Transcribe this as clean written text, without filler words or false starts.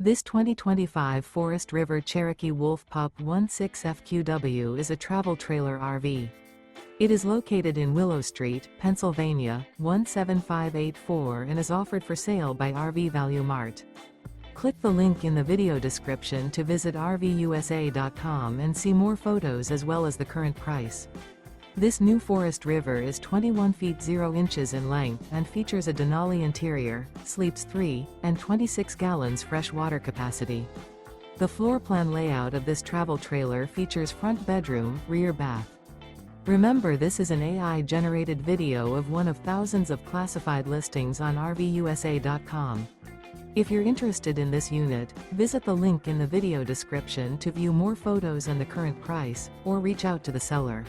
This 2025 Forest River Cherokee Wolf Pup 16FQW is a travel trailer RV. It is located in Willow Street, Pennsylvania, 17584 and is offered for sale by RV Value Mart. Click the link in the video description to visit RVUSA.com and see more photos as well as the current price. This new Forest River is 21 feet 0 inches in length and features a Denali interior, sleeps 3, and 26 gallons fresh water capacity. The floor plan layout of this travel trailer features front bedroom, rear bath. Remember, this is an AI-generated video of one of thousands of classified listings on RVUSA.com. If you're interested in this unit, visit the link in the video description to view more photos and the current price, or reach out to the seller.